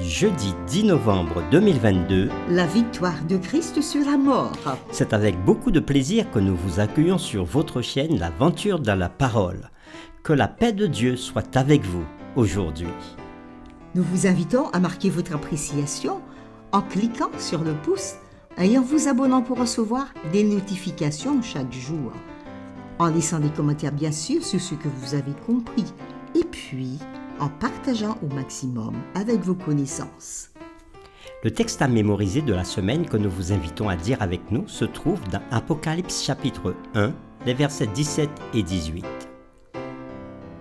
Jeudi 10 novembre 2022, La victoire de Christ sur la mort. c'est avec beaucoup de plaisir que nous vous accueillons sur votre chaîne L'Aventure dans la Parole. Que la paix de Dieu soit avec vous aujourd'hui. Nous vous invitons à marquer votre appréciation en cliquant sur le pouce et en vous abonnant pour recevoir des notifications chaque jour. En laissant des commentaires bien sûr sur ce que vous avez compris et puis en partageant au maximum avec vos connaissances. Le texte à mémoriser de la semaine que nous vous invitons à dire avec nous se trouve dans Apocalypse chapitre 1, les versets 17 et 18.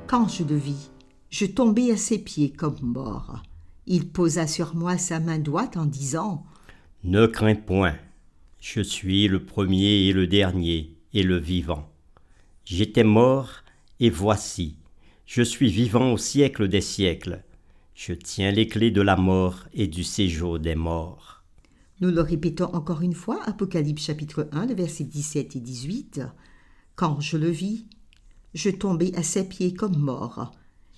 Quand je le vis, je tombai à ses pieds comme mort. Il posa sur moi sa main droite en disant « Ne crains point, je suis le premier et le dernier et le vivant. J'étais mort et voici, je suis vivant au siècle des siècles. Je tiens les clés de la mort et du séjour des morts. » Nous le répétons encore une fois, Apocalypse chapitre 1, les versets 17 et 18. Quand je le vis, je tombai à ses pieds comme mort.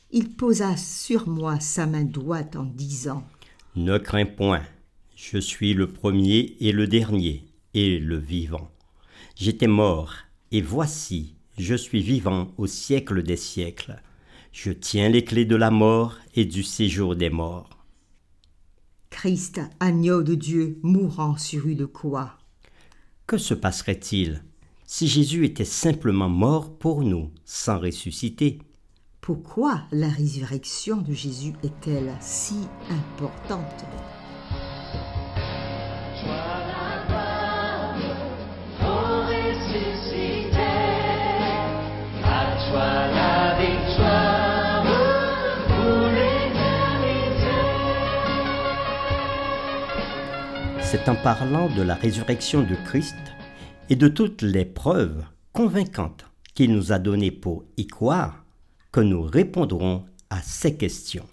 Il posa sur moi sa main droite en disant « Ne crains point, je suis le premier et le dernier et le vivant. J'étais mort et voici, je suis vivant au siècle des siècles. Je tiens les clés de la mort et du séjour des morts. » Christ, agneau de Dieu, mourant sur une croix. Que se passerait-il si Jésus était simplement mort pour nous, sans ressusciter? Pourquoi la résurrection de Jésus est-elle si importante? C'est en parlant de la résurrection de Christ et de toutes les preuves convaincantes qu'il nous a données pour y croire que nous répondrons à ces questions.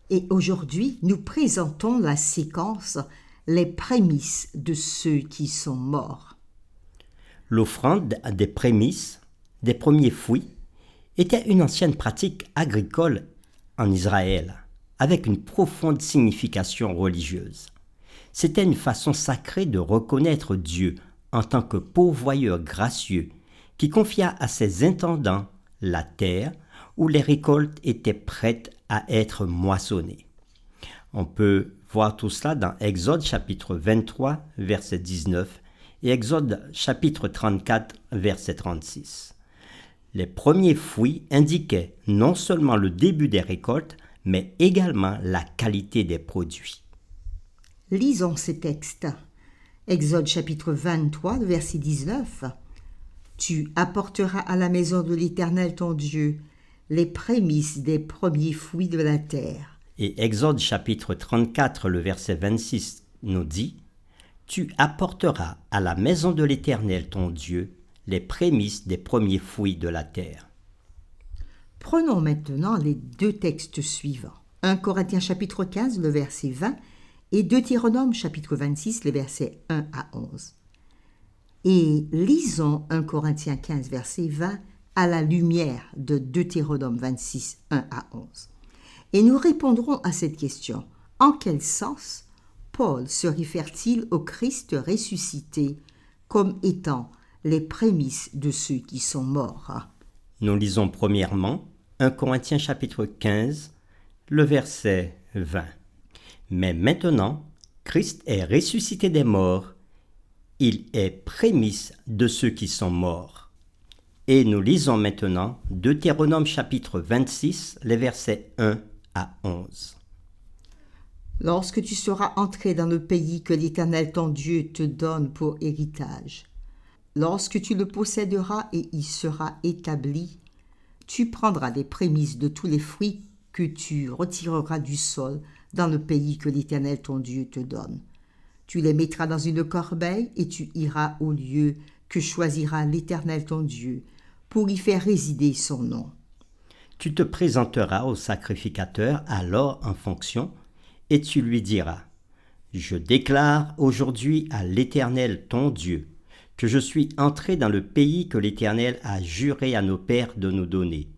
Et aujourd'hui, nous présentons la séquence Les prémices de ceux qui sont morts. L'offrande des prémices, des premiers fruits, était une ancienne pratique agricole en Israël, avec une profonde signification religieuse. C'était une façon sacrée de reconnaître Dieu en tant que pourvoyeur gracieux qui confia à ses intendants la terre où les récoltes étaient prêtes à être moissonnées. On peut voir tout cela dans Exode chapitre 23, verset 19 et Exode chapitre 34, verset 36. Les premiers fruits indiquaient non seulement le début des récoltes, mais également la qualité des produits. Lisons ces textes. Exode chapitre 23, verset 19. Tu apporteras à la maison de l'Éternel ton Dieu les prémices des premiers fruits de la terre. Et Exode chapitre 34, le verset 26 nous dit « Tu apporteras à la maison de l'Éternel ton Dieu les prémices des premiers fruits de la terre. » Prenons maintenant les deux textes suivants. 1 Corinthiens chapitre 15, le verset 20 et Deutéronome chapitre 26, les versets 1 à 11. Et lisons 1 Corinthiens 15, verset 20 à la lumière de Deutéronome 26, 1 à 11. Et nous répondrons à cette question. En quel sens Paul se réfère-t-il au Christ ressuscité comme étant les prémices de ceux qui sont morts? Nous lisons premièrement 1 Corinthiens chapitre 15, le verset 20. Mais maintenant, Christ est ressuscité des morts, il est prémisse de ceux qui sont morts. Et nous lisons maintenant Deutéronome chapitre 26, les versets 1 à 11. Lorsque tu seras entré dans le pays que l'Éternel ton Dieu te donne pour héritage, lorsque tu le posséderas et y seras établi, tu prendras des prémices de tous les fruits que tu retireras du sol dans le pays que l'Éternel ton Dieu te donne. Tu les mettras dans une corbeille et tu iras au lieu que choisira l'Éternel ton Dieu pour y faire résider son nom. Tu te présenteras au sacrificateur alors en fonction et tu lui diras « Je déclare aujourd'hui à l'Éternel ton Dieu que je suis entré dans le pays que l'Éternel a juré à nos pères de nous donner. »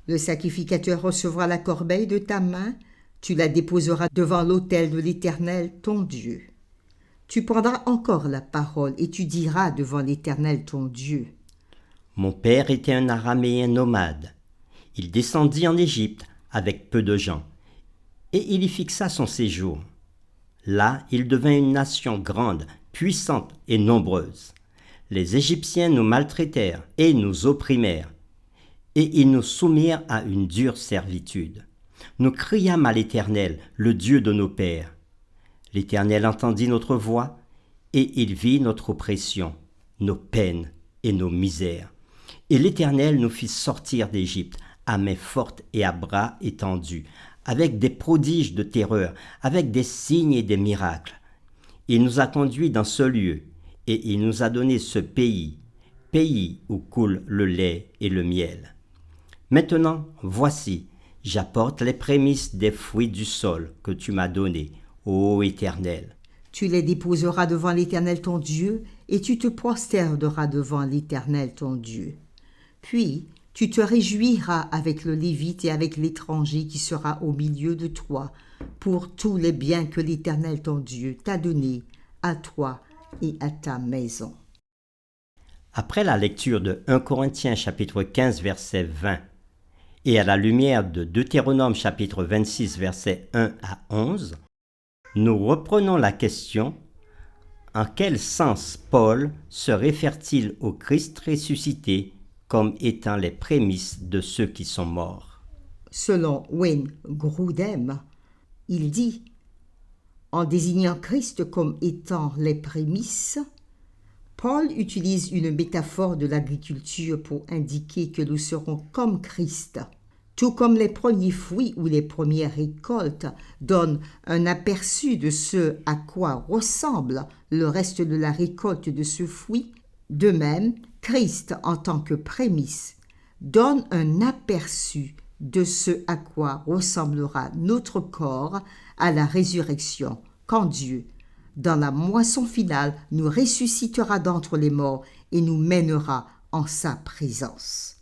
Le sacrificateur recevra la corbeille de ta main Tu la déposeras devant l'autel de l'Éternel, ton Dieu. Tu prendras encore la parole et tu diras devant l'Éternel, ton Dieu. Mon père était un araméen nomade. Il descendit en Égypte avec peu de gens, et il y fixa son séjour. Là, il devint une nation grande, puissante et nombreuse. Les Égyptiens nous maltraitèrent et nous opprimèrent, et ils nous soumirent à une dure servitude. Nous criâmes à l'Éternel, le Dieu de nos pères. L'Éternel entendit notre voix, et il vit notre oppression, nos peines et nos misères. Et l'Éternel nous fit sortir d'Égypte à main forte et à bras étendus, avec des prodiges de terreur, avec des signes et des miracles. Il nous a conduits dans ce lieu, et il nous a donné ce pays, pays où coule le lait et le miel. Maintenant, voici, j'apporte les prémices des fruits du sol que tu m'as donnés, ô Éternel. Tu les déposeras devant l'Éternel ton Dieu, et tu te prosterneras devant l'Éternel ton Dieu. Puis tu te réjouiras avec le Lévite et avec l'étranger qui sera au milieu de toi, pour tous les biens que l'Éternel ton Dieu t'a donnés à toi et à ta maison. Après la lecture de 1 Corinthiens chapitre 15 verset 20 et à la lumière de Deutéronome chapitre 26 versets 1 à 11, nous reprenons la question: en quel sens Paul se réfère-t-il au Christ ressuscité comme étant les prémices de ceux qui sont morts? Selon Wayne Grudem, il dit, en désignant Christ comme étant les prémices, Paul utilise une métaphore de l'agriculture pour indiquer que nous serons comme Christ. Tout comme les premiers fruits ou les premières récoltes donnent un aperçu de ce à quoi ressemble le reste de la récolte de ce fruit, de même, Christ en tant que prémisse donne un aperçu de ce à quoi ressemblera notre corps à la résurrection, quand Dieu, dans la moisson finale, nous ressuscitera d'entre les morts et nous mènera en sa présence.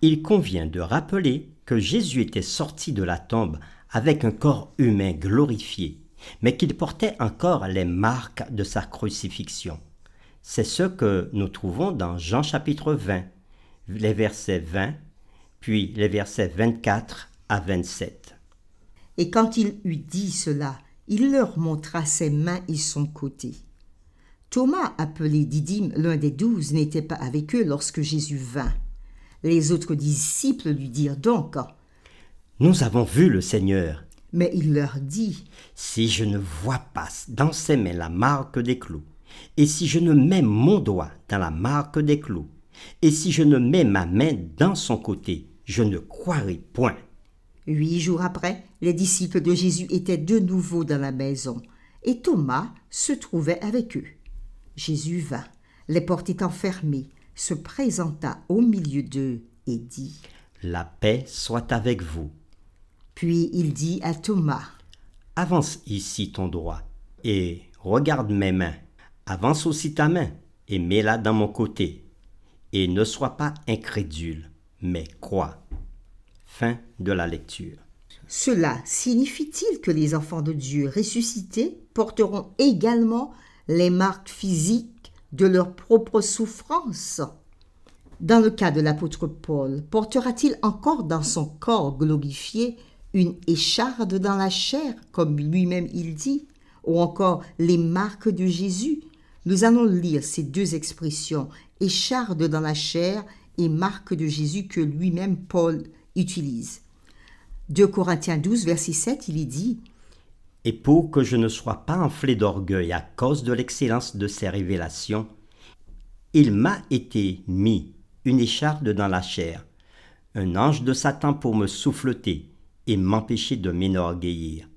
Il convient de rappeler que Jésus était sorti de la tombe avec un corps humain glorifié, mais qu'il portait encore les marques de sa crucifixion. C'est ce que nous trouvons dans Jean chapitre 20, les versets 20, puis les versets 24 à 27. Et quand il eut dit cela, il leur montra ses mains et son côté. Thomas, appelé Didyme, l'un des 12, n'était pas avec eux lorsque Jésus vint. Les autres disciples lui dirent donc: Nous avons vu le Seigneur. Mais il leur dit: Si je ne vois pas dans ses mains la marque des clous, et si je ne mets mon doigt dans la marque des clous, et si je ne mets ma main dans son côté, je ne croirai point. 8 jours après, les disciples de Jésus étaient de nouveau dans la maison, et Thomas se trouvait avec eux. Jésus vint, les portes étant fermées, se présenta au milieu d'eux et dit: La paix soit avec vous. Puis il dit à Thomas: Avance ici ton doigt, et regarde mes mains. Avance aussi ta main, et mets-la dans mon côté. Et ne sois pas incrédule, mais crois. Fin de la lecture. Cela signifie-t-il que les enfants de Dieu ressuscités porteront également les marques physiques de leur propre souffrance? Dans le cas de l'apôtre Paul, portera-t-il encore dans son corps glorifié une écharde dans la chair, comme lui-même il dit, ou encore les marques de Jésus? Nous allons lire ces deux expressions, écharde dans la chair et marque de Jésus, que lui-même Paul utilise. 2 Corinthiens 12, verset 7, il y dit: Et pour que je ne sois pas enflé d'orgueil à cause de l'excellence de ces révélations, il m'a été mis une écharde dans la chair, un ange de Satan pour me souffleter et m'empêcher de m'enorgueillir.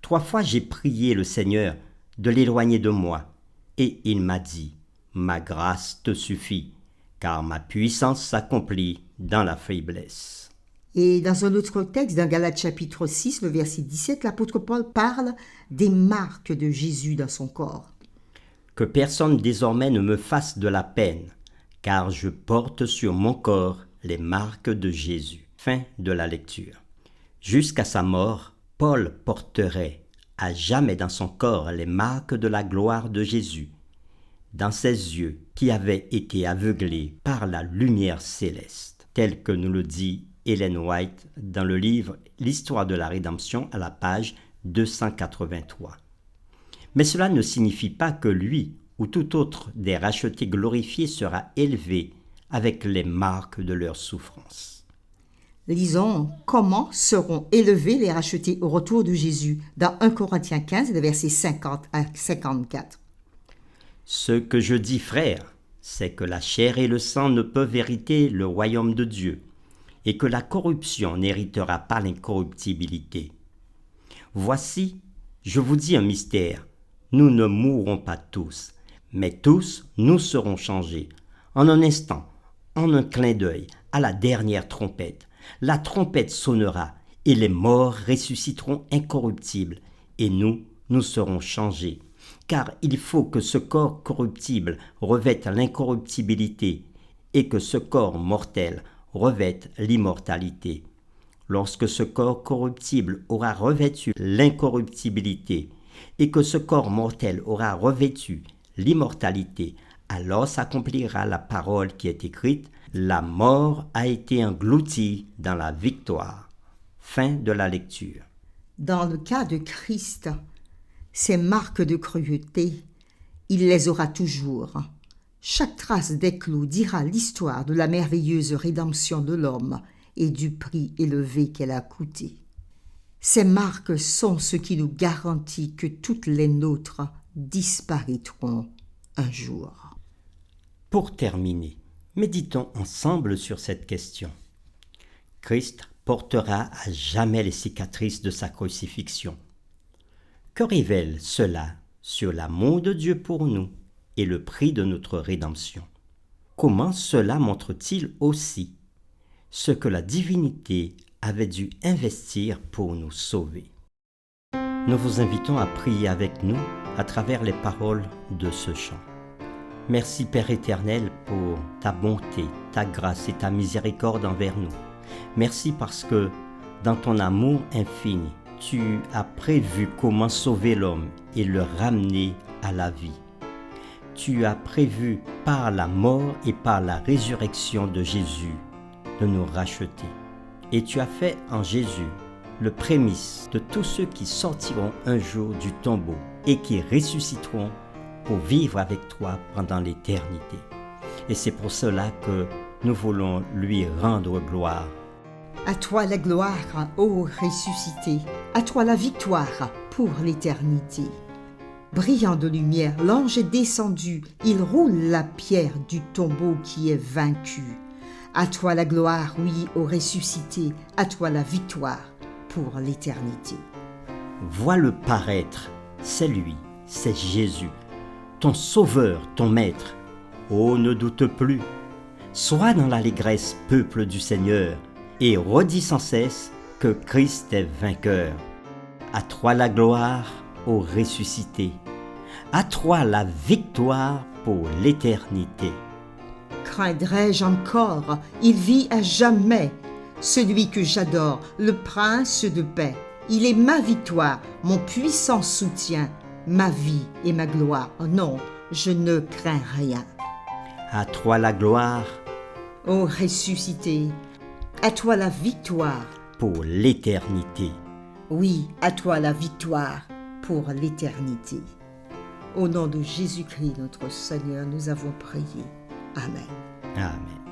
3 fois j'ai prié le Seigneur de l'éloigner de moi, et il m'a dit: Ma grâce te suffit, car ma puissance s'accomplit dans la faiblesse. Et dans un autre texte, dans Galates chapitre 6, le verset 17, l'apôtre Paul parle des marques de Jésus dans son corps. Que personne désormais ne me fasse de la peine, car je porte sur mon corps les marques de Jésus. Fin de la lecture. Jusqu'à sa mort, Paul porterait à jamais dans son corps les marques de la gloire de Jésus, dans ses yeux qui avaient été aveuglés par la lumière céleste, tel que nous le dit Ellen White dans le livre L'histoire de la rédemption à la page 283. Mais cela ne signifie pas que lui ou tout autre des rachetés glorifiés sera élevé avec les marques de leur souffrance. Lisons comment seront élevés les rachetés au retour de Jésus dans 1 Corinthiens 15, versets 50 à 54. Ce que je dis, frères, c'est que la chair et le sang ne peuvent hériter le royaume de Dieu, et que la corruption n'héritera pas l'incorruptibilité. Voici, je vous dis un mystère, nous ne mourrons pas tous, mais tous nous serons changés, en un instant, en un clin d'œil, à la dernière trompette. La trompette sonnera, et les morts ressusciteront incorruptibles, et nous serons changés. Car il faut que ce corps corruptible revête l'incorruptibilité, et que ce corps mortel revête l'immortalité. Lorsque ce corps corruptible aura revêtu l'incorruptibilité, et que ce corps mortel aura revêtu l'immortalité, alors s'accomplira la parole qui est écrite, la mort a été engloutie dans la victoire. Fin de la lecture. Dans le cas de Christ, ces marques de cruauté, il les aura toujours. Chaque trace d'éclos dira l'histoire de la merveilleuse rédemption de l'homme et du prix élevé qu'elle a coûté. Ces marques sont ce qui nous garantit que toutes les nôtres disparaîtront un jour. Pour terminer, méditons ensemble sur cette question. Christ portera à jamais les cicatrices de sa crucifixion. Que révèle cela sur l'amour de Dieu pour nous et le prix de notre rédemption? Comment cela montre-t-il aussi ce que la divinité avait dû investir pour nous sauver? Nous vous invitons à prier avec nous à travers les paroles de ce chant. Merci Père éternel pour ta bonté, ta grâce et ta miséricorde envers nous. Merci parce que dans ton amour infini, tu as prévu comment sauver l'homme et le ramener à la vie. Tu as prévu par la mort et par la résurrection de Jésus de nous racheter. Et tu as fait en Jésus le prémisse de tous ceux qui sortiront un jour du tombeau et qui ressusciteront pour vivre avec toi pendant l'éternité. Et c'est pour cela que nous voulons lui rendre gloire. À toi la gloire, ô ressuscité, à toi la victoire pour l'éternité. Brillant de lumière, l'ange est descendu, il roule la pierre du tombeau qui est vaincu. À toi la gloire, oui, ô ressuscité, à toi la victoire pour l'éternité. Vois-le paraître, c'est lui, c'est Jésus, ton sauveur, ton maître. Oh, ne doute plus, sois dans l'allégresse, peuple du Seigneur, et redis sans cesse que Christ est vainqueur. À toi la gloire, ô ressuscité, à toi la victoire pour l'éternité. Craindrai-je encore, il vit à jamais, celui que j'adore, le prince de paix. Il est ma victoire, mon puissant soutien, ma vie et ma gloire. Oh non, je ne crains rien. À toi la gloire, ô ressuscité, à toi la victoire. pour l'éternité. Oui, à toi la victoire pour l'éternité. Au nom de Jésus-Christ, notre Seigneur, nous avons prié. Amen. Amen.